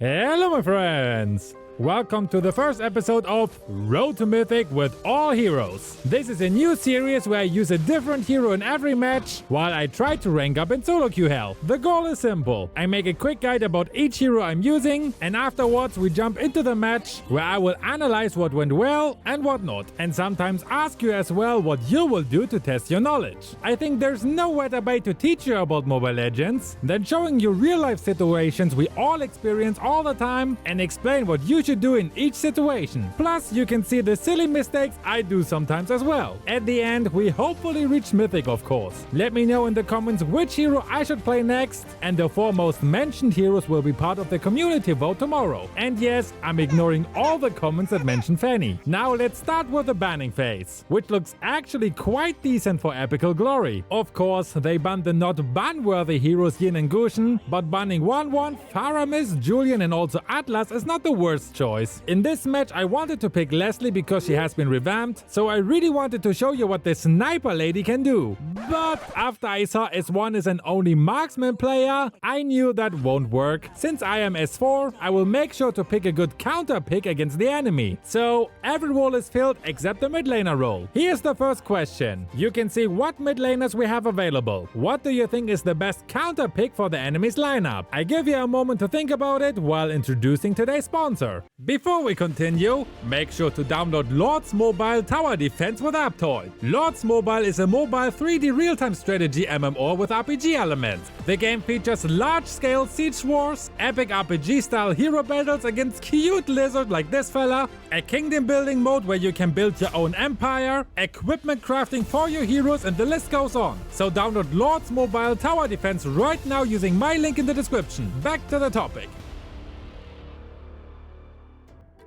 Hello my friends! Welcome to the first episode of Road to Mythic with all heroes. This is a new series where I use a different hero in every match while I try to rank up in solo queue hell. The goal is simple. I make a quick guide about each hero I'm using, and afterwards we jump into the match where I will analyze what went well and what not, and sometimes ask you as well what you will do to test your knowledge. I think there's no better way to teach you about Mobile Legends than showing you real life situations we all experience all the time and explain what you should do in each situation. Plus, you can see the silly mistakes I do sometimes as well. At the end, we hopefully reach Mythic, of course. Let me know in the comments which hero I should play next, and the 4 most mentioned heroes will be part of the community vote tomorrow. And yes, I'm ignoring all the comments that mention Fanny. Now let's start with the banning phase, which looks actually quite decent for epical glory. Of course, they banned the not ban-worthy heroes Yin and Gusion, but banning 1-1, Faramis, Julian and also Atlas is not the worst choice. In this match I wanted to pick Leslie because she has been revamped, so I really wanted to show you what the sniper lady can do. But after I saw S1 is an only marksman player, I knew that won't work. Since I am S4, I will make sure to pick a good counter pick against the enemy. So every role is filled except the mid laner role. Here's the first question. You can see what mid laners we have available. What do you think is the best counter pick for the enemy's lineup? I give you a moment to think about it while introducing today's sponsor. Before we continue, make sure to download Lords Mobile Tower Defense with Aptoid. Lords Mobile is a mobile 3D real-time strategy MMO with RPG elements. The game features large-scale siege wars, epic RPG-style hero battles against cute lizards like this fella, a kingdom building mode where you can build your own empire, equipment crafting for your heroes, and the list goes on. So download Lords Mobile Tower Defense right now using my link in the description. Back to the topic.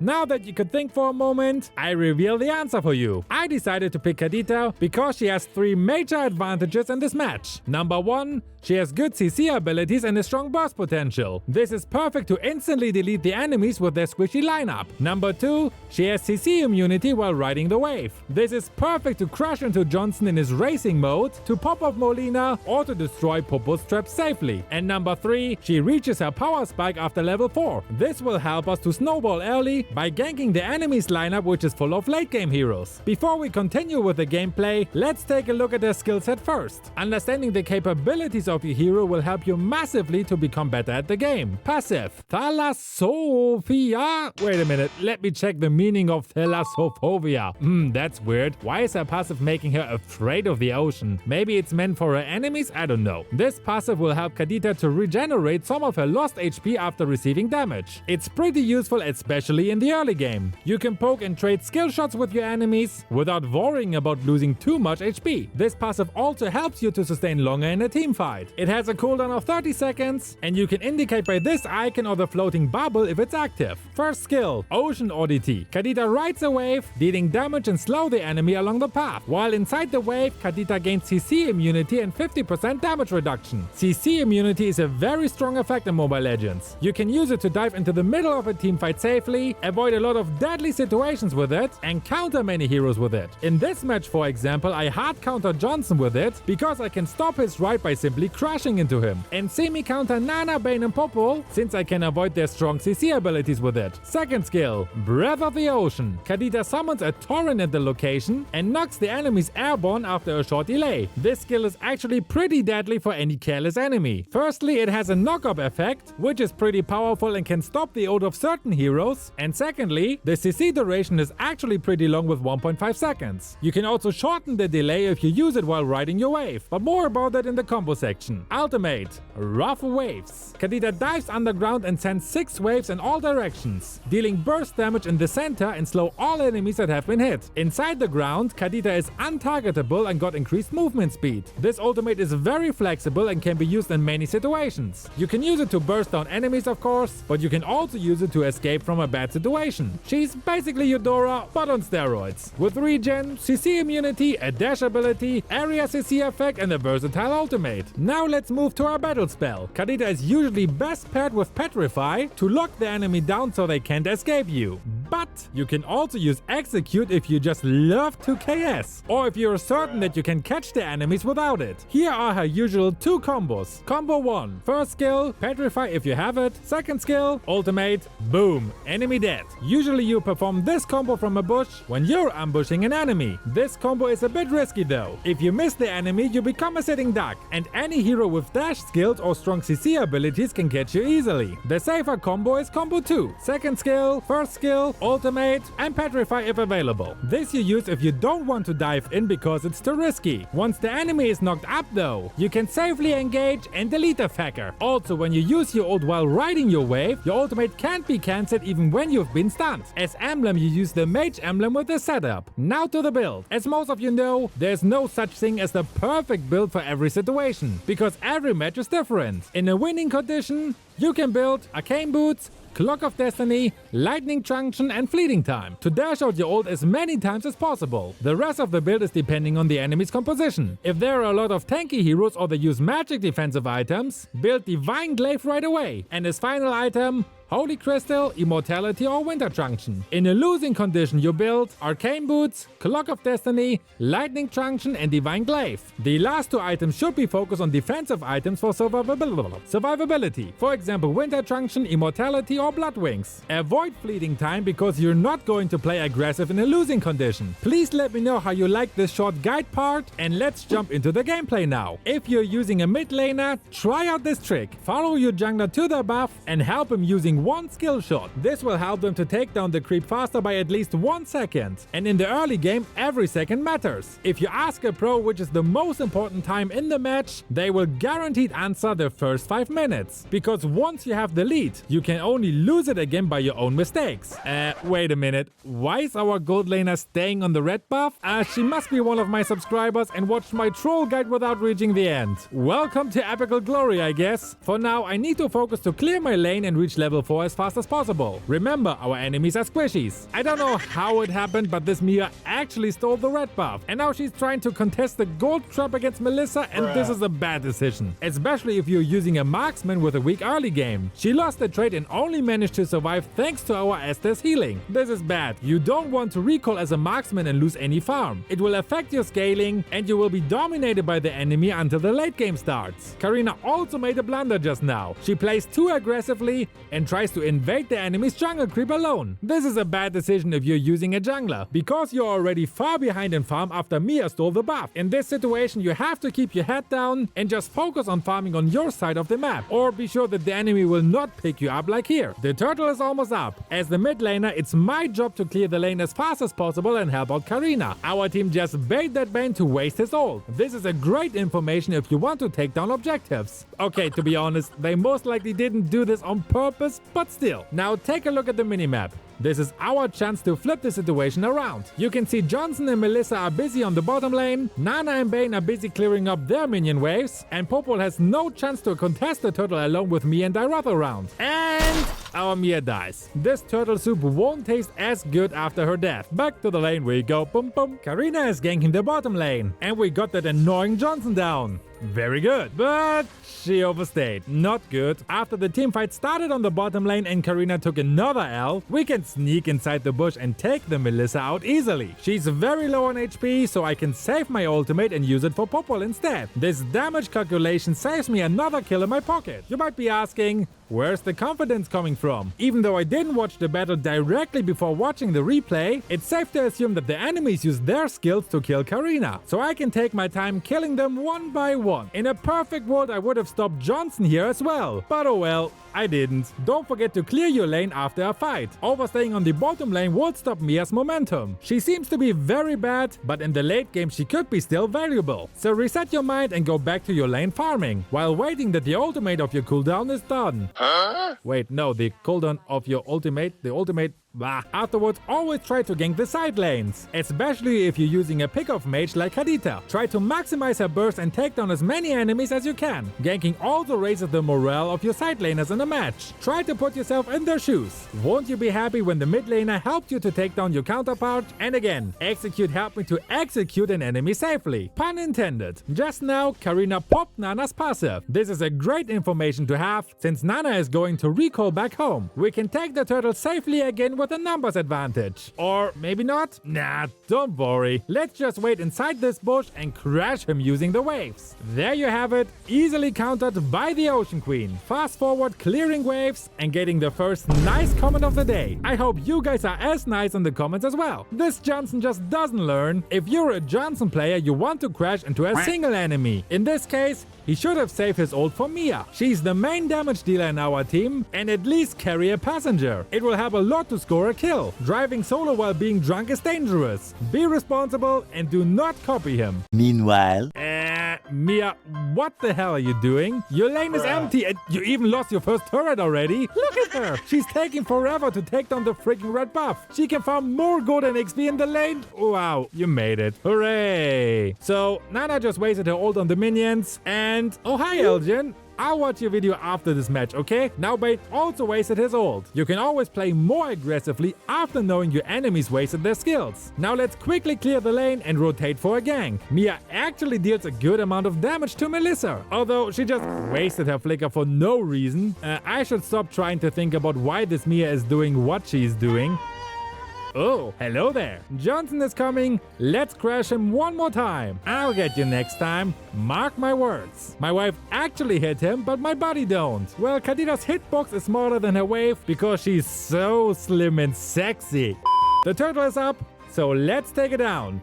Now that you could think for a moment, I reveal the answer for you. I decided to pick Kadita because she has 3 major advantages in this match. Number 1, she has good CC abilities and a strong burst potential. This is perfect to instantly delete the enemies with their squishy lineup. Number 2, she has CC immunity while riding the wave. This is perfect to crash into Johnson in his racing mode, to pop off Molina, or to destroy Popo's trap safely. And number 3, she reaches her power spike after level 4. This will help us to snowball early by ganking the enemy's lineup, which is full of late game heroes. Before we continue with the gameplay, let's take a look at their skill set first. Understanding the capabilities of your hero will help you massively to become better at the game. Passive: Thalassophobia. Wait a minute, let me check the meaning of Thalassophobia. That's weird. Why is her passive making her afraid of the ocean? Maybe it's meant for her enemies? I don't know. This passive will help Kadita to regenerate some of her lost HP after receiving damage. It's pretty useful, especially in the early game. You can poke and trade skill shots with your enemies without worrying about losing too much HP. This passive also helps you to sustain longer in a team fight. It has a cooldown of 30 seconds, and you can indicate by this icon or the floating bubble if it's active. First skill, Ocean Oddity. Kadita rides a wave, dealing damage and slow the enemy along the path. While inside the wave, Kadita gains CC immunity and 50% damage reduction. CC immunity is a very strong effect in Mobile Legends. You can use it to dive into the middle of a team fight safely, avoid a lot of deadly situations with it, and counter many heroes with it. In this match, for example, I hard counter Johnson with it because I can stop his ride by simply crashing into him, and semi-counter Nana, Bane and Popo since I can avoid their strong CC abilities with it. Second skill, Breath of the Ocean. Kadita summons a torrent at the location and knocks the enemies airborne after a short delay. This skill is actually pretty deadly for any careless enemy. Firstly, it has a knock-up effect, which is pretty powerful and can stop the ult of certain heroes, and secondly, the CC duration is actually pretty long with 1.5 seconds. You can also shorten the delay if you use it while riding your wave, but more about that in the combo section. Ultimate, Rough Waves. Kadita dives underground and sends 6 waves in all directions, dealing burst damage in the center and slow all enemies that have been hit. Inside the ground, Kadita is untargetable and got increased movement speed. This ultimate is very flexible and can be used in many situations. You can use it to burst down enemies, of course, but you can also use it to escape from a bad situation. She's basically Eudora, but on steroids. With regen, CC immunity, a dash ability, area CC effect, and a versatile ultimate. Now let's move to our battle spell. Kadita is usually best paired with Petrify to lock the enemy down so they can't escape you. But you can also use 𝐾 if you just love to KS, or if you're certain that you can catch the enemies without it. Here are her usual 2 combos. Combo 1. First skill, Petrify if you have it. Second skill, ultimate, boom, enemy dead. Usually you perform this combo from a bush when you're ambushing an enemy. This combo is a bit risky though. If you miss the enemy, you become a sitting duck, and any hero with dash skills or strong CC abilities can catch you easily. The safer combo is combo 2. Second skill, first skill, ultimate, and Petrify if available. This you use if you don't want to dive in because it's too risky. Once the enemy is knocked up though, you can safely engage and delete the facker. Also, when you use your ult while riding your wave, your ultimate can't be cancelled even when you've been stunned. As emblem, you use the mage emblem with the setup. Now to the build. As most of you know, there's no such thing as the perfect build for every situation, because every match is different. In a winning condition, you can build arcane boots, Clock of Destiny, Lightning Junction and Fleeting Time to dash out your ult as many times as possible. The rest of the build is depending on the enemy's composition. If there are a lot of tanky heroes or they use magic defensive items, build Divine Glaive right away. And as final item, Holy Crystal, Immortality or Winter Junction. In a losing condition you build Arcane Boots, Clock of Destiny, Lightning Junction and Divine Glaive. The last 2 items should be focused on defensive items for survivability. For example, Winter Junction, Immortality or Blood Wings. Avoid Fleeting Time because you're not going to play aggressive in a losing condition. Please let me know how you like this short guide part, and let's jump into the gameplay now. If you're using a mid laner, try out this trick. Follow your jungler to the buff and help him using 1 skill shot. This will help them to take down the creep faster by at least 1 second. And in the early game, every second matters. If you ask a pro which is the most important time in the match, they will guaranteed answer the first 5 minutes. Because once you have the lead, you can only lose it again by your own mistakes. Wait a minute. Why is our gold laner staying on the red buff? She must be one of my subscribers and watched my troll guide without reaching the end. Welcome to epical glory, I guess. For now, I need to focus to clear my lane and reach level 4 as fast as possible. Remember, our enemies are squishies. I don't know how it happened, but this Mia actually stole the red buff. And now she's trying to contest the gold trap against Melissa, and this is a bad decision. Especially if you're using a marksman with a weak early game. She lost the trade and only managed to survive thanks to our Estes healing. This is bad. You don't want to recall as a marksman and lose any farm. It will affect your scaling, and you will be dominated by the enemy until the late game starts. Karina also made a blunder just now. She plays too aggressively and tries to invade the enemy's jungle creep alone. This is a bad decision if you're using a jungler, because you're already far behind in farm after Mia stole the buff. In this situation, you have to keep your head down and just focus on farming on your side of the map, or be sure that the enemy will not pick you up like here. The turtle is almost up. As the mid laner, it's my job to clear the lane as fast as possible and help out Karina. Our team just bait that Bane to waste his ult. This is a great information if you want to take down objectives. Okay, to be honest, they most likely didn't do this on purpose, but still. Now take a look at the minimap. This is our chance to flip the situation around. You can see Johnson and Melissa are busy on the bottom lane, Nana and Bane are busy clearing up their minion waves, and Popol has no chance to contest the turtle along with me and Dirath around. And our Mia dies. This turtle soup won't taste as good after her death. Back to the lane we go, boom boom. Karina is ganking the bottom lane, and we got that annoying Johnson down. Very good, but she overstayed. Not good. After the teamfight started on the bottom lane and Karina took another L, we can sneak inside the bush and take the Melissa out easily. She's very low on HP, so I can save my ultimate and use it for Popol instead. This damage calculation saves me another kill in my pocket. You might be asking, where's the confidence coming from? Even though I didn't watch the battle directly before watching the replay, it's safe to assume that the enemies use their skills to kill Karina, so I can take my time killing them one by one. In a perfect world, I would have stopped Johnson here as well, but oh well, I didn't. Don't forget to clear your lane after a fight. Overstaying on the bottom lane would stop Mia's momentum. She seems to be very bad, but in the late game she could be still valuable. So reset your mind and go back to your lane farming, while waiting that the ultimate of your cooldown is done. Wait, no, the cooldown of your ultimate, Afterwards, always try to gank the side lanes, especially if you're using a pick-off mage like Kadita. Try to maximize her burst and take down as many enemies as you can. Ganking also raises the morale of your side laners in a match. Try to put yourself in their shoes. Won't you be happy when the mid laner helped you to take down your counterpart? And again, Execute helped me to execute an enemy safely. Pun intended. Just now, Karina popped Nana's passive. This is a great information to have, since Nana is going to recall back home. We can take the turtle safely again with a numbers advantage. Or maybe not? Nah, don't worry. Let's just wait inside this bush and crash him using the waves. There you have it, easily countered by the Ocean Queen. Fast forward, clearing waves and getting the first nice comment of the day. I hope you guys are as nice in the comments as well. This Johnson just doesn't learn. If you're a Johnson player, you want to crash into a single enemy. In this case, he should have saved his ult for Mia. She's the main damage dealer in our team and at least carry a passenger. It will help a lot to score a kill. Driving solo while being drunk is dangerous. Be responsible and do not copy him. Meanwhile, Mia, what the hell are you doing? Your lane is empty and you even lost your first turret already? Look at her! She's taking forever to take down the freaking red buff. She can farm more gold and XP in the lane. Wow, you made it. Hooray! So, Nana just wasted her ult on the minions and... Oh, hi, Elgin. I'll watch your video after this match, okay? Now Bait also wasted his ult. You can always play more aggressively after knowing your enemies wasted their skills. Now let's quickly clear the lane and rotate for a gank. Mia actually deals a good amount of damage to Melissa, although she just wasted her flicker for no reason. I should stop trying to think about why this Mia is doing what she's doing. Oh, hello there. Johnson is coming. Let's crash him one more time. I'll get you next time. Mark my words. My wife actually hit him, but my body don't. Well, Kadita's hitbox is smaller than her wave because she's so slim and sexy. The turtle is up, so let's take it down.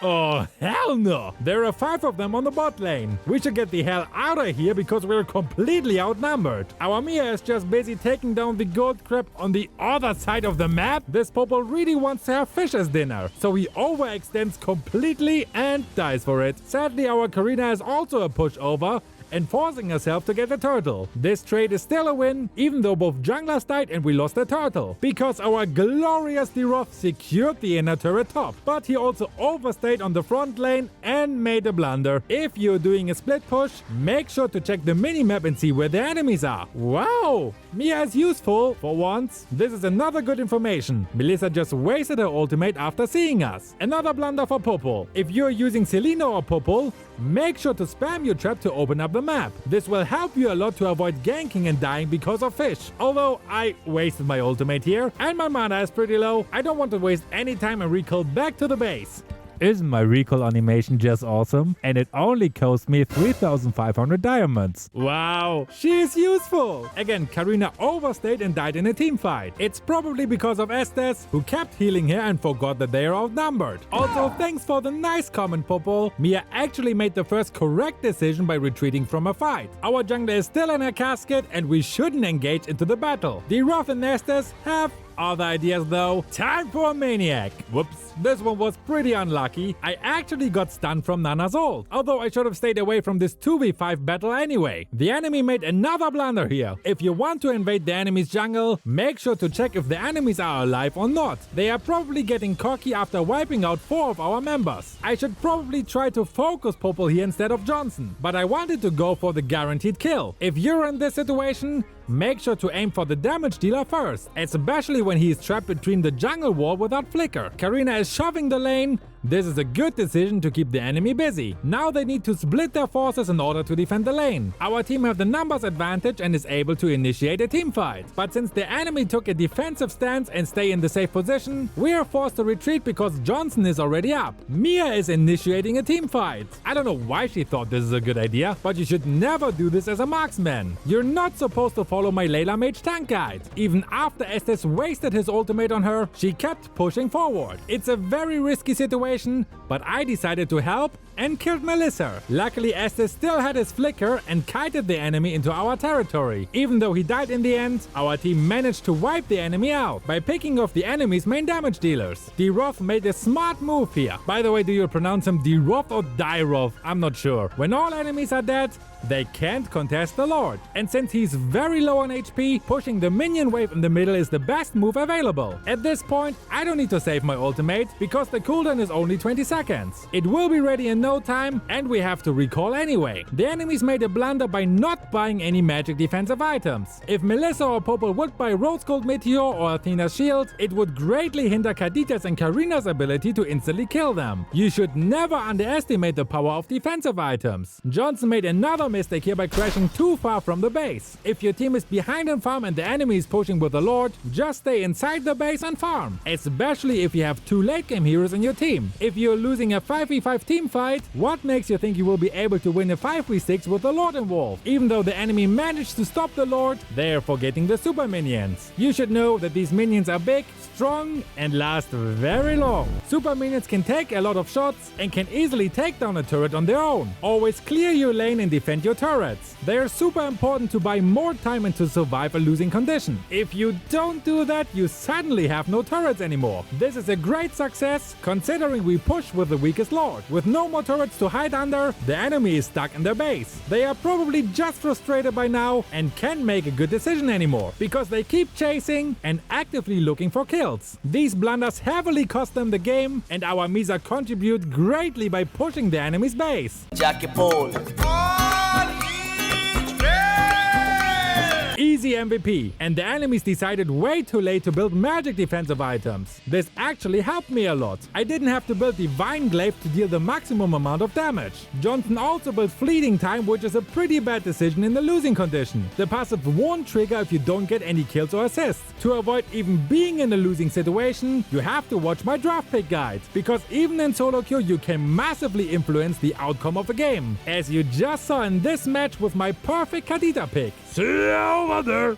Oh, hell no! There are 5 of them on the bot lane. We should get the hell out of here because we're completely outnumbered. Our Mia is just busy taking down the gold crab on the other side of the map. This Popo really wants to have fish as dinner, so he overextends completely and dies for it. Sadly, our Karina is also a pushover and forcing herself to get the turtle. This trade is still a win, even though both junglers died and we lost the turtle, because our glorious 𝐷 secured the inner turret top, but he also overstayed on the front lane and made a blunder. If you're doing a split push, make sure to check the minimap and see where the enemies are. Wow! Mia is useful, for once. This is another good information. Melissa just wasted her ultimate after seeing us. Another blunder for Popo. If you're using Selena or Popo, make sure to spam your trap to open up the map. This will help you a lot to avoid ganking and dying because of fish. Although I wasted my ultimate here and my mana is pretty low, I don't want to waste any time and recall back to the base. Isn't my recall animation just awesome? And it only cost me 3,500 diamonds. Wow, she is useful! Again, Karina overstayed and died in a team fight. It's probably because of Estes, who kept healing her and forgot that they are outnumbered. Also, thanks for the nice comment, Popo. Mia actually made the first correct decision by retreating from a fight. Our jungler is still in her casket and we shouldn't engage into the battle. 𝐷 and Estes have other ideas though. Time for a maniac. Whoops, this one was pretty unlucky. I actually got stunned from Nana's ult, although I should have stayed away from this 2v5 battle anyway. The enemy made another blunder here. If you want to invade the enemy's jungle, make sure to check if the enemies are alive or not. They are probably getting cocky after wiping out 4 of our members. I should probably try to focus Popo here instead of Johnson, but I wanted to go for the guaranteed kill. If you're in this situation, make sure to aim for the damage dealer first, especially when he is trapped between the jungle wall without flicker. Karina is shoving the lane. This is a good decision to keep the enemy busy. Now they need to split their forces in order to defend the lane. Our team have the numbers advantage and is able to initiate a team fight. But since the enemy took a defensive stance and stay in the safe position, we are forced to retreat because Johnson is already up. Mia is initiating a team fight. I don't know why she thought this is a good idea, but you should never do this as a marksman. You're not supposed to follow my Layla Mage tank guide. Even after Estes wasted his ultimate on her, she kept pushing forward. It's a very risky situation, but I decided to help and killed Melissa. Luckily, Estes still had his flicker and kited the enemy into our territory. Even though he died in the end, our team managed to wipe the enemy out by picking off the enemy's main damage dealers. 𝐷 made a smart move here. By the way, do you pronounce him 𝐷 or 𝐷? I'm not sure. When all enemies are dead, they can't contest the Lord. And since he's very low on HP, pushing the minion wave in the middle is the best move available. At this point, I don't need to save my ultimate because the cooldown is only 20 seconds. It will be ready in no time and we have to recall anyway. The enemies made a blunder by not buying any magic defensive items. If Melissa or Popo would buy Rose Gold Meteor or Athena's shield, it would greatly hinder Kadita's and Karina's ability to instantly kill them. You should never underestimate the power of defensive items. Johnson made another mistake here by crashing too far from the base. If your team is behind on farm and the enemy is pushing with the Lord, just stay inside the base and farm, especially if you have 2 late game heroes in your team. If you're losing a 5v5 team fight, what makes you think you will be able to win a 5v6 with the Lord involved? Even though the enemy managed to stop the Lord, they're forgetting the super minions. You should know that these minions are big, strong and last very long. Super minions can take a lot of shots and can easily take down a turret on their own. Always clear your lane and defend your turrets. They are super important to buy more time and to survive a losing condition. If you don't do that, you suddenly have no turrets anymore. This is a great success considering we push with the weakest Lord. With no more turrets to hide under, the enemy is stuck in their base. They are probably just frustrated by now and can't make a good decision anymore because they keep chasing and actively looking for kills. These blunders heavily cost them the game and our Misa contribute greatly by pushing the enemy's base. Easy MVP, and the enemies decided way too late to build magic defensive items. This actually helped me a lot. I didn't have to build 𝐉𝐸𝐺𝐼 to deal the maximum amount of damage. Johnson also built fleeting time, which is a pretty bad decision in the losing condition. The passive won't trigger if you don't get any kills or assists. To avoid even being in a losing situation, you have to watch my draft pick guide, because even in solo queue you can massively influence the outcome of a game, as you just saw in this match with my perfect Kadita pick. See you over there!